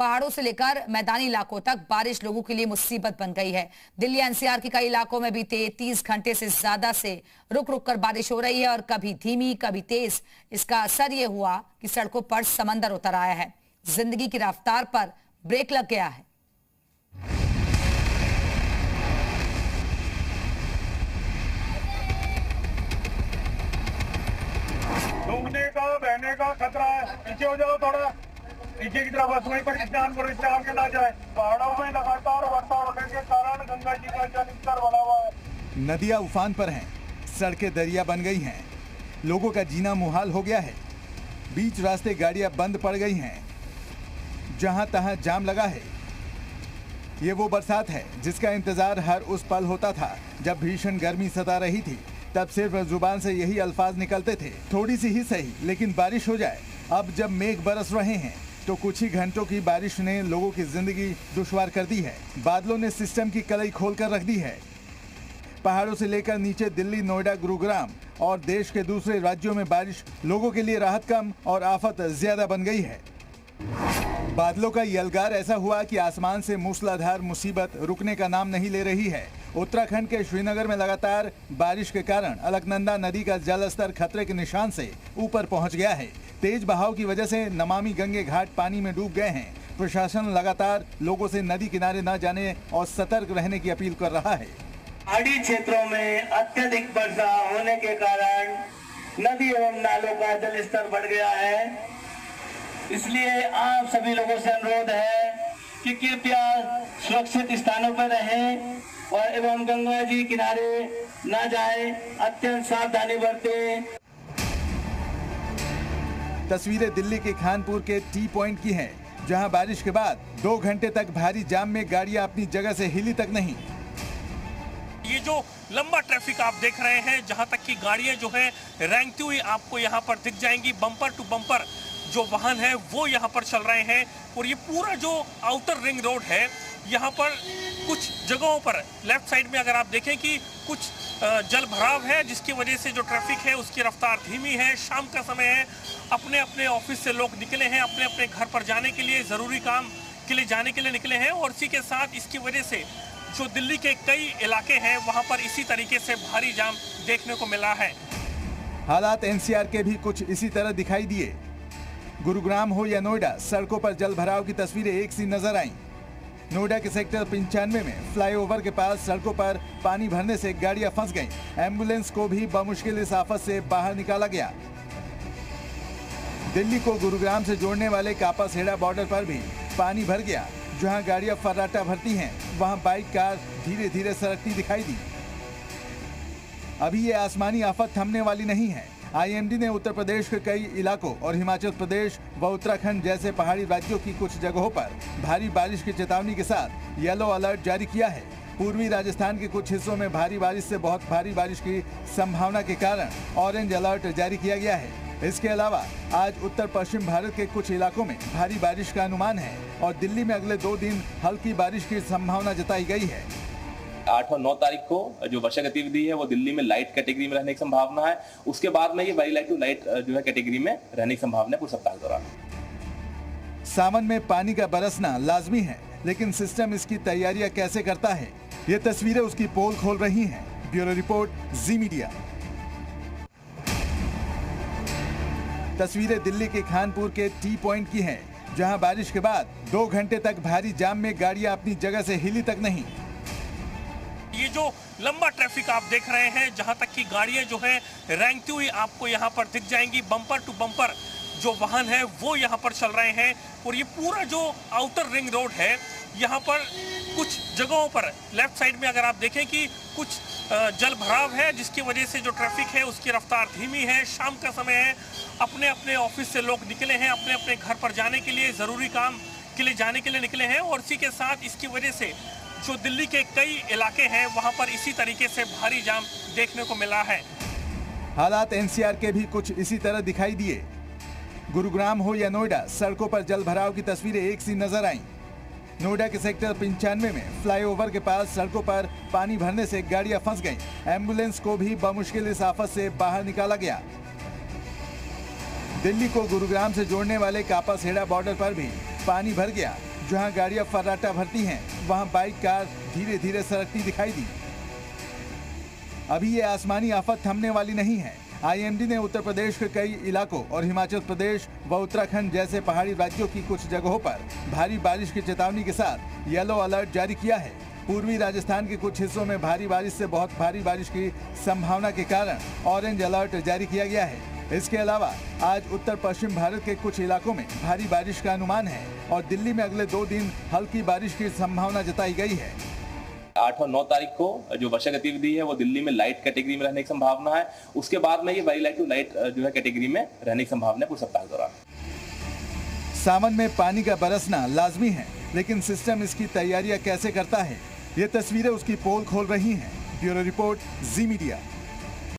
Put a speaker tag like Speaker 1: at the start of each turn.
Speaker 1: पहाड़ों से लेकर मैदानी इलाकों तक बारिश लोगों के लिए मुसीबत बन गई है। दिल्ली एनसीआर के कई इलाकों में बीते 30 घंटे से ज्यादा से रुक रुक कर बारिश हो रही है और कभी धीमी कभी तेज। इसका असर ये हुआ कि सड़कों पर समंदर उतर आया है, जिंदगी की रफ्तार पर ब्रेक लग गया है।
Speaker 2: डूबने का बहने का खतरा है, पीछे हो जाओ थोड़ा, नीचे की तरफ वहीं पर स्नान करो, इससे आगे ना जाए। पहाड़ों में लगातार वर्षा होने के कारण गंगा जी का जलस्तर बढ़ा हुआ है।
Speaker 3: नदियां उफान पर हैं, सड़कें दरिया बन गई हैं, लोगों का जीना मुहाल हो गया है। बीच रास्ते गाड़ियां बंद पड़ गई हैं, जहां तहां जाम लगा है। ये वो बरसात है जिसका इंतजार हर उस पल होता था जब भीषण गर्मी सता रही थी। तब सिर्फ जुबान से यही अल्फाज निकलते थे, थोड़ी सी ही सही लेकिन बारिश हो जाए। अब जब मेघ बरस रहे हैं तो कुछ ही घंटों की बारिश ने लोगों की जिंदगी दुश्वार कर दी है। बादलों ने सिस्टम की कलई खोल कर रख दी है। पहाड़ों से लेकर नीचे दिल्ली, नोएडा, गुरुग्राम और देश के दूसरे राज्यों में बारिश लोगों के लिए राहत कम और आफत ज्यादा बन गई है। बादलों का यलगार ऐसा हुआ कि आसमान से मूसलाधार मुसीबत रुकने का नाम नहीं ले रही है। उत्तराखंड के श्रीनगर में लगातार बारिश के कारण अलकनंदा नदी का जलस्तर खतरे के निशान से ऊपर पहुंच गया है। तेज बहाव की वजह से नमामि गंगे घाट पानी में डूब गए हैं। प्रशासन लगातार लोगों से नदी किनारे न जाने और सतर्क रहने की अपील कर रहा है।
Speaker 4: पहाड़ी क्षेत्रों में अत्यधिक वर्षा होने के कारण नदी एवं नालों का जलस्तर बढ़ गया है। इसलिए आप सभी लोगों से अनुरोध है कि कृपया सुरक्षित स्थानों पर रहें और एवं गंगा जी किनारे न जाएं, अत्यंत सावधानी बरतें।
Speaker 3: तस्वीरें दिल्ली के खानपुर के टी पॉइंट की हैं, जहां बारिश के बाद 2 घंटे तक भारी जाम में गाड़ियां अपनी जगह से हिली तक नहीं।
Speaker 5: ये जो लंबा ट्रैफिक आप देख रहे हैं, जहां तक की गाड़ियां जो है रेंगती हुई आपको यहां पर दिख जाएंगी। बम्पर टू बम्पर जो वाहन है वो यहाँ पर चल रहे हैं और ये पूरा जो आउटर रिंग रोड है, यहाँ पर कुछ जगहों पर लेफ्ट साइड में अगर आप देखें कि कुछ जल भराव है, जिसकी वजह से जो ट्रैफिक है उसकी रफ्तार धीमी है। शाम का समय है, अपने अपने ऑफिस से लोग निकले हैं, अपने अपने घर पर जाने के लिए, ज़रूरी काम के लिए जाने के लिए निकले हैं और इसी के साथ इसकी वजह से जो दिल्ली के कई इलाके हैं वहाँ पर इसी तरीके से भारी जाम देखने को मिला है।
Speaker 3: हालात एनसीआर के भी कुछ इसी तरह दिखाई दिए। गुरुग्राम हो या नोएडा, सड़कों पर जल भराव की तस्वीरें एक सी नजर आईं। नोएडा के सेक्टर 95 में फ्लाईओवर के पास सड़कों पर पानी भरने से गाड़ियां फंस गईं। एम्बुलेंस को भी बमुश्किल इस आफत से बाहर निकाला गया। दिल्ली को गुरुग्राम से जोड़ने वाले कापा सेड़ा बॉर्डर पर भी पानी भर गया। जहां गाड़ियां फर्राटा भरती हैं, वहां बाइक, कार धीरे धीरे सरकती दिखाई दी। अभी ये आसमानी आफत थमने वाली नहीं है। आईएमडी ने उत्तर प्रदेश के कई इलाकों और हिमाचल प्रदेश व उत्तराखंड जैसे पहाड़ी राज्यों की कुछ जगहों पर भारी बारिश की चेतावनी के साथ येलो अलर्ट जारी किया है। पूर्वी राजस्थान के कुछ हिस्सों में भारी बारिश से बहुत भारी बारिश की संभावना के कारण ऑरेंज अलर्ट जारी किया गया है। इसके अलावा आज उत्तर पश्चिम भारत के कुछ इलाकों में भारी बारिश का अनुमान है और दिल्ली में अगले 2 दिन हल्की बारिश की संभावना जताई गई है।
Speaker 6: 8 और 9 तारीख को जो वर्षा गतिविधि है वो दिल्ली में लाइट कैटेगरी में रहने की संभावना है। उसके बाद में ये वेरी लाइट टू लाइट जो है कैटेगरी में रहने की संभावना है पूरे सप्ताह के दौरान।
Speaker 3: सावन में पानी का बरसना लाजमी है, लेकिन सिस्टम इसकी तैयारियां कैसे करता है, ये तस्वीरें उसकी पोल खोल रही हैं। ब्यूरो रिपोर्ट, जी मीडिया। तस्वीरें दिल्ली के खानपुर के टी पॉइंट की हैं, जहां बारिश के बाद 2 घंटे तक भारी जाम में गाड़ियां अपनी जगह से हिली तक नहीं।
Speaker 5: ये जो लंबा ट्रैफिक आप देख रहे हैं, जहां तक की गाड़ियां जो है रेंगती हुई आपको यहाँ पर दिख जाएंगी। बम्पर टू बम्पर जो वाहन है वो यहाँ पर चल रहे हैं और ये पूरा जो आउटर रिंग रोड है, यहाँ पर कुछ जगहों पर लेफ्ट साइड में अगर आप देखें कि कुछ जल भराव है, जिसकी वजह से जो ट्रैफिक है उसकी रफ्तार धीमी है। शाम का समय है, अपने अपने ऑफिस से लोग निकले हैं, अपने अपने घर पर जाने के लिए, ज़रूरी काम के लिए जाने के लिए निकले हैं और इसी के साथ इसकी वजह से जो दिल्ली के कई इलाके हैं वहां पर इसी तरीके से भारी जाम देखने को मिला है।
Speaker 3: हालात एनसीआर के भी कुछ इसी तरह दिखाई दिए। गुरुग्राम हो या नोएडा, सड़कों पर जल भराव की तस्वीरें एक सी नजर आईं। नोएडा के सेक्टर 95 में फ्लाईओवर के पास सड़कों पर पानी भरने से गाड़ियां फंस गईं। एम्बुलेंस को भी बमुश्किल इस आफत से बाहर निकाला गया। दिल्ली को गुरुग्राम से जोड़ने वाले कापा सेड़ा बॉर्डर पर भी पानी भर गया। जहां गाड़ियां फर्राटा भरती हैं, वहां बाइक कार धीरे धीरे सरकती दिखाई दी। अभी ये आसमानी आफत थमने वाली नहीं है। आईएमडी ने उत्तर प्रदेश के कई इलाकों और हिमाचल प्रदेश व उत्तराखंड जैसे पहाड़ी राज्यों की कुछ जगहों पर भारी बारिश की चेतावनी के साथ येलो अलर्ट जारी किया है। पूर्वी राजस्थान के कुछ हिस्सों में भारी बारिश से बहुत भारी बारिश की संभावना के कारण ऑरेंज अलर्ट जारी किया गया है। इसके अलावा आज उत्तर पश्चिम भारत के कुछ इलाकों में भारी बारिश का अनुमान है और दिल्ली में अगले 2 दिन हल्की बारिश की संभावना जताई गई है।
Speaker 6: 8 और 9 तारीख को जो वर्षा गतिविधि है वो दिल्ली में लाइट कैटेगरी में रहने की संभावना है। उसके बाद में ये वेरी लाइट टू लाइट जो है कैटेगरी में रहने की संभावना है पूरे सप्ताह के दौरान।
Speaker 3: सावन में पानी का बरसना लाजमी है, लेकिन सिस्टम इसकी तैयारियां कैसे करता है, ये तस्वीरें उसकी पोल खोल रही हैं। ब्यूरो रिपोर्ट, जी मीडिया।